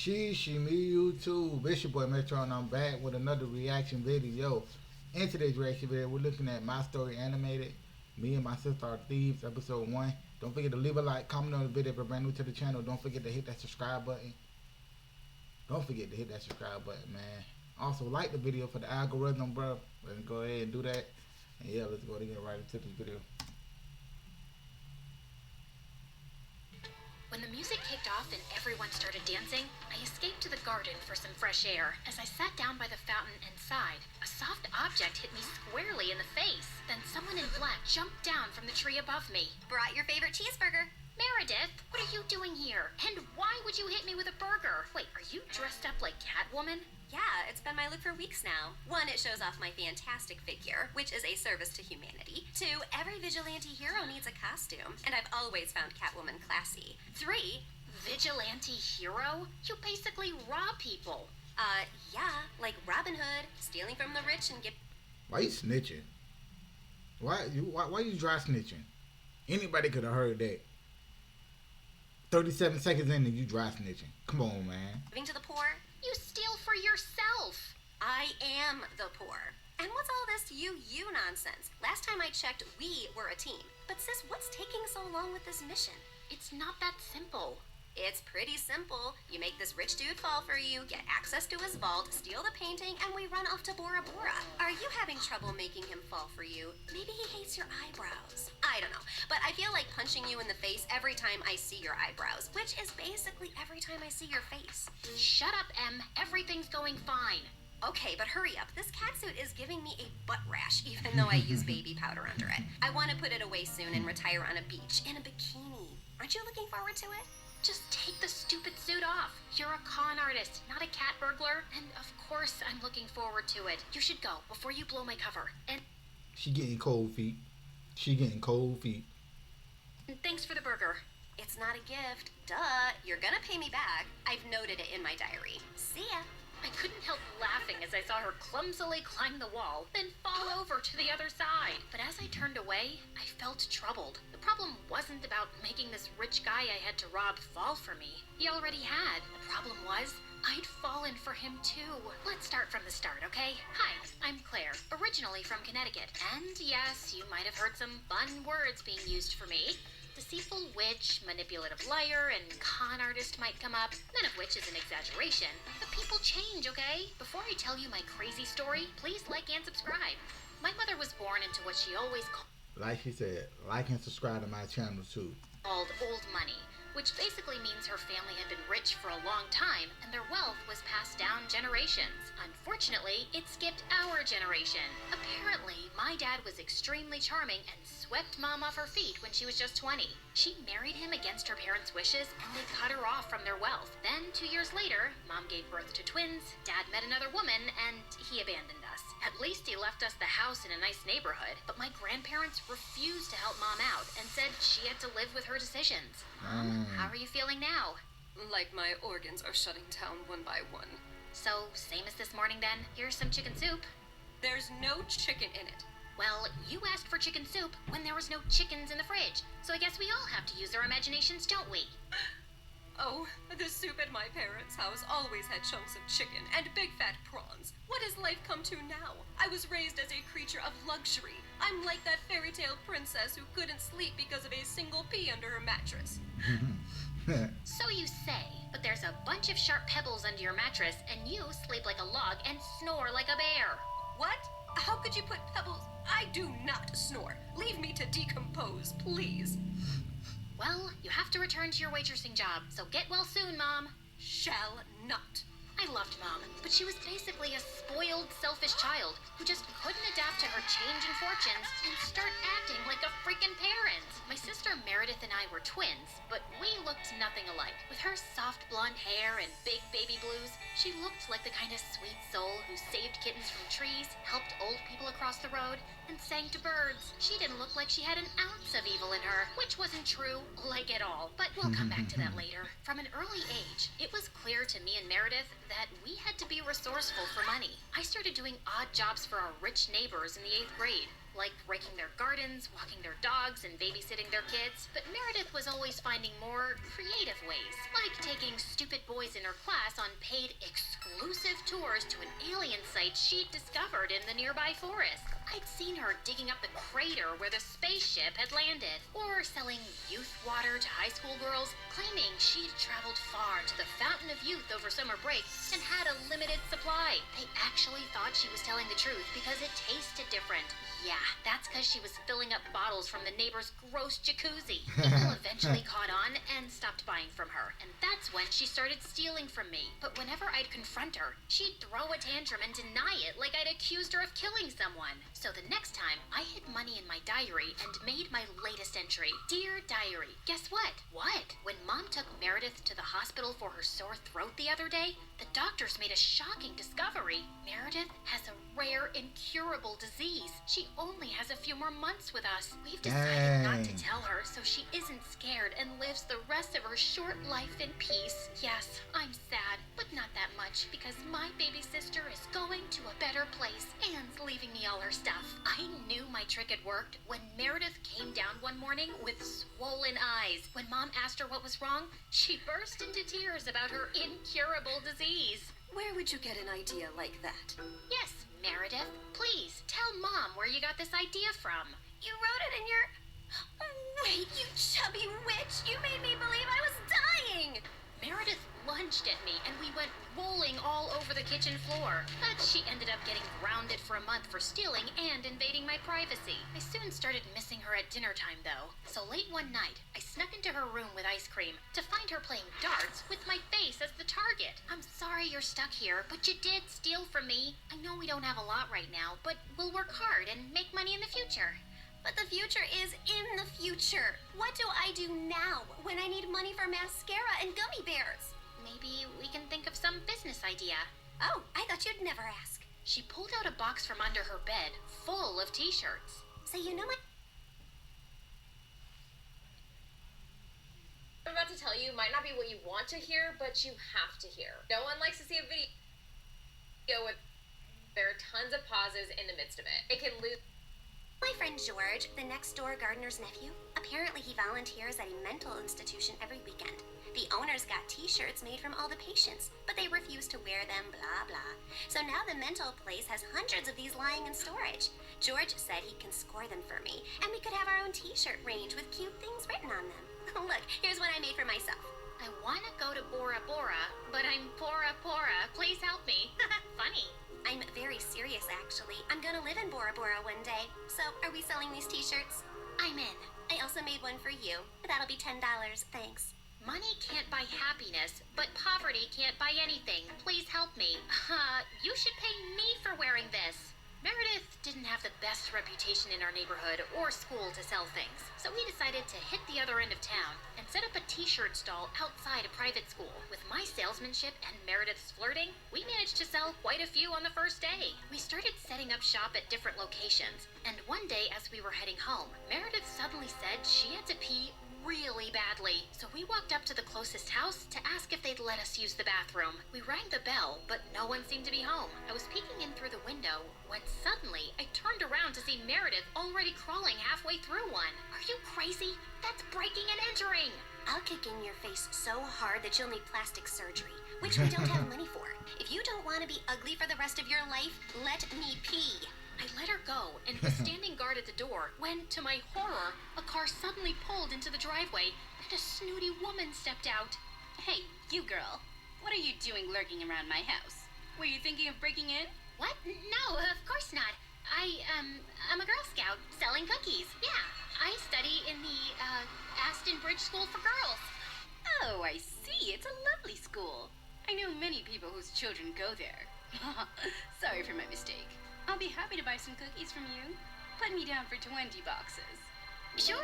She, me, you too. Bishop Boy Metro, and I'm back with another reaction video. In today's reaction video, we're looking at My Story Animated. Me and my sister are Thieves, episode 1. Don't forget to leave a like, comment on the video if you're brand new to the channel. Don't forget to hit that subscribe button. Don't forget to hit that subscribe button, man. Also, like the video for the algorithm, bro. Let's go ahead and do that. And yeah, let's go ahead and get right into this video. When the music kicked off and everyone started dancing, I escaped to the garden for some fresh air. As I sat down by the fountain and sighed, a soft object hit me squarely in the face. Then someone in black jumped down from the tree above me. Brought your favorite cheeseburger. Meredith, what are you doing here? And why would you hit me with a burger? Wait, are you dressed up like Catwoman? Yeah, it's been my look for weeks now. 1, it shows off my fantastic figure, which is a service to humanity. 2, every vigilante hero needs a costume, and I've always found Catwoman classy. 3, Vigilante hero? You basically rob people. yeah, like Robin Hood, stealing from the rich and get... Why you snitching? Why you dry snitching? Anybody could have heard that. 37 seconds in and you dry snitching. Come on, man. giving to the poor. You steal for yourself. I am the poor. And what's all this you nonsense? Last time I checked, we were a team. But sis, what's taking so long with this mission? It's not that simple. It's pretty simple. You make this rich dude fall for you, get access to his vault, steal the painting, and we run off to Bora Bora. Are you having trouble making him fall for you? Maybe he hates your eyebrows. I don't know, but I feel like punching you in the face every time I see your eyebrows, which is basically every time I see your face. Shut up, Em. Everything's going fine. Okay, but hurry up. This catsuit is giving me a butt rash, even though I use baby powder under it. I want to put it away soon and retire on a beach in a bikini. Aren't you looking forward to it? Just take the stupid suit off. You're a con artist, not a cat burglar. And of course I'm looking forward to it. You should go before you blow my cover. And She getting cold feet. She getting cold feet. thanks for the burger. It's not a gift. Duh. You're gonna pay me back. I've noted it in my diary. See ya. I couldn't help laughing as I saw her clumsily climb the wall, then fall over to the other side. But as I turned away, I felt troubled. The problem wasn't about making this rich guy I had to rob fall for me. He already had. The problem was, I'd fallen for him too. Let's start from the start, okay? Hi, I'm Claire, originally from Connecticut. And yes, you might have heard some fun words being used for me. Deceitful witch, manipulative liar, and con artist might come up, none of which is an exaggeration. But people change, okay? Before I tell you my crazy story, please like and subscribe. My mother was born into what she always Like she said, like and subscribe to my channel too. called old money, which basically means her family had been rich for a long time and their wealth was passed down generations. Unfortunately, it skipped our generation. Apparently, my dad was extremely charming and swept Mom off her feet when she was just 20. She married him against her parents' wishes and they cut her off from their wealth. Then, 2 years later, Mom gave birth to twins, Dad met another woman, and he abandoned us. At least he left us the house in a nice neighborhood, but my grandparents refused to help Mom out and said she had to live with her decisions. Mom, how are you feeling now? Like my organs are shutting down one by one. So, same as this morning then? Here's some chicken soup. There's no chicken in it. Well, you asked for chicken soup when there was no chickens in the fridge, so I guess we all have to use our imaginations, don't we? Oh, the soup at my parents' house always had chunks of chicken and big fat prawns. What has life come to now? I was raised as a creature of luxury. I'm like that fairy tale princess who couldn't sleep because of a single pea under her mattress. So you say, but there's a bunch of sharp pebbles under your mattress, and you sleep like a log and snore like a bear. What? How could you put pebbles? I do not snore. Leave me to decompose, please. Well, you have to return to your waitressing job, so get well soon, Mom. Shall not. I loved Mom, but she was basically a spoiled, selfish child who just couldn't adapt to her change in fortunes and start acting like a freaking parent. My sister Meredith and I were twins, but we looked nothing alike. With her soft blonde hair and big baby blues, she looked like the kind of sweet soul who saved kittens from trees, helped old people across the road, and sang to birds. She didn't look like she had an ounce of evil in her, which wasn't true, like at all. But we'll come back to that later. From an early age, it was clear to me and Meredith that we had to be resourceful for money. I started doing odd jobs for our rich neighbors in the 8th grade. like raking their gardens, walking their dogs, and babysitting their kids. But Meredith was always finding more creative ways, like taking stupid boys in her class on paid exclusive tours to an alien site she'd discovered in the nearby forest. I'd seen her digging up the crater where the spaceship had landed, or selling youth water to high school girls, claiming she'd traveled far to the Fountain of Youth over summer break and had a limited supply. They actually thought she was telling the truth because it tasted different. Yeah, that's because she was filling up bottles from the neighbor's gross jacuzzi. People eventually caught on and stopped buying from her, and that's when she started stealing from me. But whenever I'd confront her, she'd throw a tantrum and deny it like I'd accused her of killing someone. So the next time, I hid money in my diary and made my latest entry. Dear Diary, guess what? What? When Mom took Meredith to the hospital for her sore throat the other day, the doctors made a shocking discovery. Meredith has a rare, incurable disease. She only has a few more months with us. We've decided not to tell her so she isn't scared and lives the rest of her short life in peace. Yes, I'm sad, but not that much because my baby sister is going to a better place and leaving me all her stuff. I knew my trick had worked when Meredith came down one morning with swollen eyes. When Mom asked her what was wrong, she burst into tears about her incurable disease. Where would you get an idea like that? Yes, Meredith, please tell Mom where you got this idea from. You wrote it in your... Wait, you chubby witch! You made me believe I was dying! Meredith lunged at me and we went rolling all over the kitchen floor. But she ended up getting grounded for a month for stealing and invading my privacy. I soon started missing her at dinner time though. So late one night, I snuck into her room with ice cream to find her playing darts with my face as the target. I'm sorry you're stuck here, but you did steal from me. I know we don't have a lot right now, but we'll work hard and make money in the future. But the future is in the future. What do I do now when I need money for mascara and gummy bears? Maybe we can think of some business idea. Oh, I thought you'd never ask. She pulled out a box from under her bed full of t-shirts. So you know what? I'm about to tell you might not be what you want to hear, but you have to hear. No one likes to see a video with there are tons of pauses in the midst of it. It can lose. My friend George, the next door gardener's nephew, apparently he volunteers at a mental institution every weekend. The owners got t-shirts made from all the patients, but they refuse to wear them, blah, blah. So now the mental place has hundreds of these lying in storage. George said he can score them for me, and we could have our own t-shirt range with cute things written on them. Look, here's one I made for myself. I want to go to Bora Bora, but I'm Bora Bora. Please help me. Funny. I'm very serious, actually. I'm gonna live in Bora Bora one day. So, are we selling these t-shirts? I'm in. I also made one for you. That'll be $10, thanks. Money can't buy happiness, but poverty can't buy anything. Please help me. You should pay me for wearing this. Meredith didn't have the best reputation in our neighborhood or school to sell things, so we decided to hit the other end of town and set up a t-shirt stall outside a private school. With my salesmanship and Meredith's flirting, we managed to sell quite a few on the first day. We started setting up shop at different locations, and one day as we were heading home, Meredith suddenly said she had to pee really badly. So we walked up to the closest house to ask if they'd let us use the bathroom. We rang the bell, but no one seemed to be home. I was peeking in through the window when suddenly I turned around to see Meredith already crawling halfway through one. Are you crazy? That's breaking and entering. I'll kick in your face so hard that you'll need plastic surgery, which we don't have money for. If you don't want to be ugly for the rest of your life, let me pee. I let her go and was standing guard at the door when, to my horror, a car suddenly pulled into the driveway and a snooty woman stepped out. Hey, you girl. What are you doing lurking around my house? Were you thinking of breaking in? What? No, of course not. I'm a Girl Scout selling cookies. Yeah, I study in the, Aston Bridge School for Girls. Oh, I see. It's a lovely school. I know many people whose children go there. Sorry for my mistake. I'll be happy to buy some cookies from you. Put me down for 20 boxes. Sure.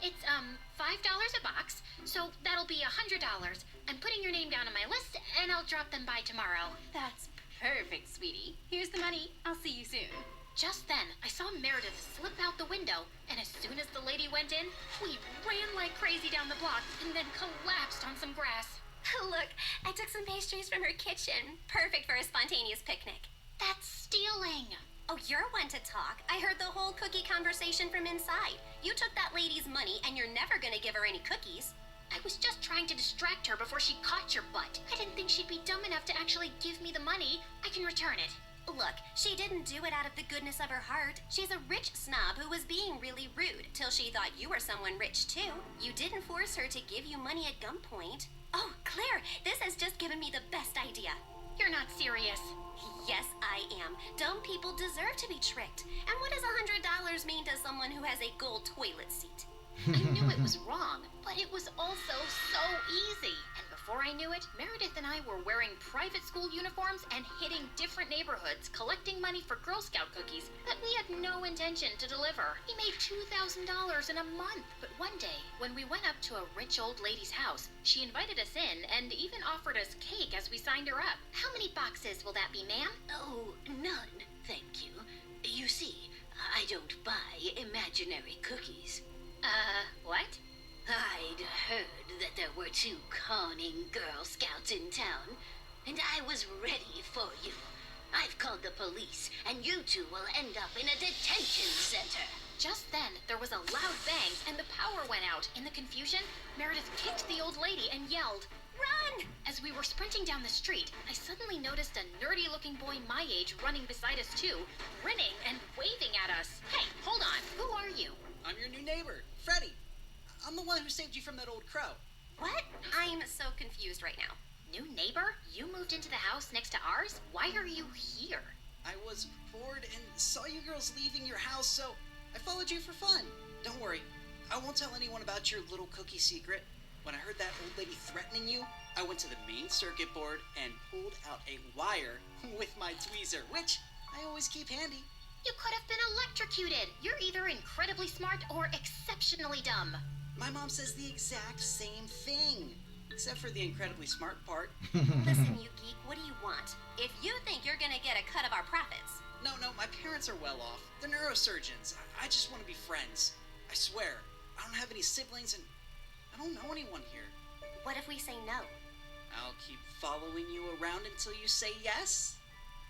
It's, $5 a box, so that'll be $100. I'm putting your name down on my list, and I'll drop them by tomorrow. That's perfect, sweetie. Here's the money. I'll see you soon. Just then, I saw Meredith slip out the window, and as soon as the lady went in, we ran like crazy down the block and then collapsed on some grass. Look, I took some pastries from her kitchen. Perfect for a spontaneous picnic. That's stealing. Oh, you're one to talk. I heard the whole cookie conversation from inside. You took that lady's money and you're never gonna give her any cookies. I was just trying to distract her before she caught your butt. I didn't think she'd be dumb enough to actually give me the money. I can return it. Look, she didn't do it out of the goodness of her heart. She's a rich snob who was being really rude till she thought you were someone rich too. You didn't force her to give you money at gunpoint. Oh, Claire, this has just given me the best idea. You're not serious. Yes, I am. Dumb people deserve to be tricked. And what does $100 mean to someone who has a gold toilet seat? I knew it was wrong, but it was also so easy. And before I knew it, Meredith and I were wearing private school uniforms and hitting different neighborhoods, collecting money for Girl Scout cookies that we had no intention to deliver. We made $2,000 in a month. But one day, when we went up to a rich old lady's house, she invited us in and even offered us cake as we signed her up. How many boxes will that be, ma'am? Oh, none, thank you. You see, I don't buy imaginary cookies. What? I'd heard that there were 2 conning Girl Scouts in town, and I was ready for you. I've called the police, and you 2 will end up in a detention center. Just then, there was a loud bang and the power went out. In the confusion, Meredith kicked the old lady and yelled, "Run!" As we were sprinting down the street, I suddenly noticed a nerdy-looking boy my age running beside us too, grinning and waving at us. Hey, hold on. Who are you? I'm your new neighbor, Freddie. I'm the one who saved you from that old crow. What? I'm so confused right now. New neighbor? You moved into the house next to ours? Why are you here? I was bored and saw you girls leaving your house, so I followed you for fun. Don't worry, I won't tell anyone about your little cookie secret. When I heard that old lady threatening you, I went to the main circuit board and pulled out a wire with my tweezer, which I always keep handy. You could have been electrocuted. You're either incredibly smart or exceptionally dumb. My mom says the exact same thing, except for the incredibly smart part. Listen, you geek, what do you want? If you think you're gonna get a cut of our profits. No, my parents are well off. They're neurosurgeons. I just want to be friends. I swear, I don't have any siblings and I don't know anyone here. What if we say no? I'll keep following you around until you say yes.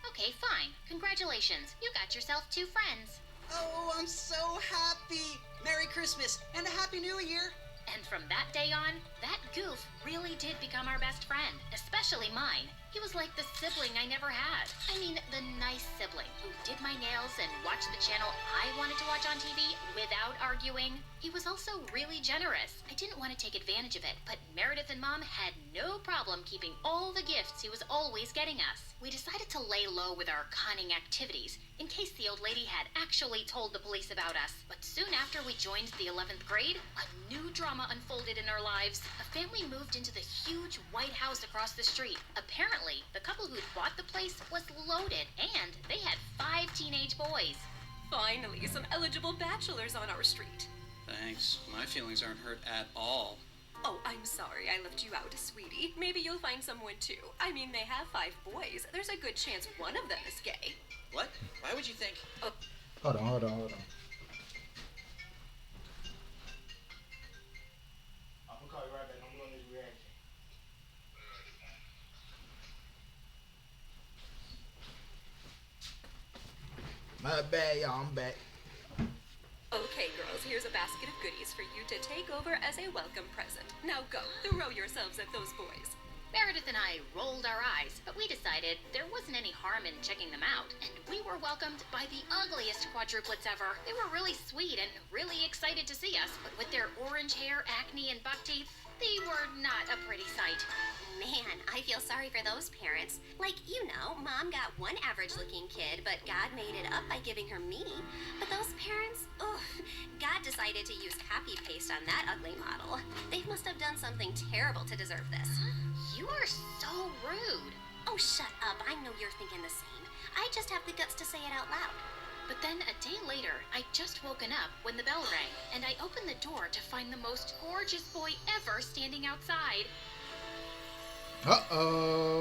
Okay, fine. Congratulations. You got yourself 2 friends. Oh, I'm so happy! Merry Christmas and a Happy New Year! And from that day on, that goof really did become our best friend, especially mine. He was like the sibling I never had. I mean, the nice sibling who did my nails and watched the channel I wanted to watch on TV without arguing. He was also really generous. I didn't want to take advantage of it, but Meredith and Mom had no problem keeping all the gifts he was always getting us. We decided to lay low with our conning activities in case the old lady had actually told the police about us. But soon after we joined the 11th grade, a new drama unfolded in our lives. A family moved into the huge white house across the street. Apparently, the couple who'd bought the place was loaded, and they had 5 teenage boys. Finally, some eligible bachelors on our street. Thanks. My feelings aren't hurt at all. Oh, I'm sorry I left you out, sweetie. Maybe you'll find someone too. I mean, they have 5 boys. There's a good chance one of them is gay. What? Why would you think? Hold on. I'm gonna call you right back. I'm doing this reaction. My bad, y'all. I'm back. Okay, girls, here's a basket of goodies for you to take over as a welcome present. Now go, throw yourselves at those boys. Meredith and I rolled our eyes, but we decided there wasn't any harm in checking them out, and we were welcomed by the ugliest quadruplets ever. They were really sweet and really excited to see us, but with their orange hair, acne, and buck teeth, they were not a pretty sight. Man, I feel sorry for those parents. Like, you know, Mom got one average-looking kid, but God made it up by giving her me. But those parents, ugh, God decided to use copy paste on that ugly model. They must have done something terrible to deserve this. You are so rude. Oh, shut up. I know you're thinking the same. I just have the guts to say it out loud. But then a day later, I'd just woken up when the bell rang, and I opened the door to find the most gorgeous boy ever standing outside. Uh-oh.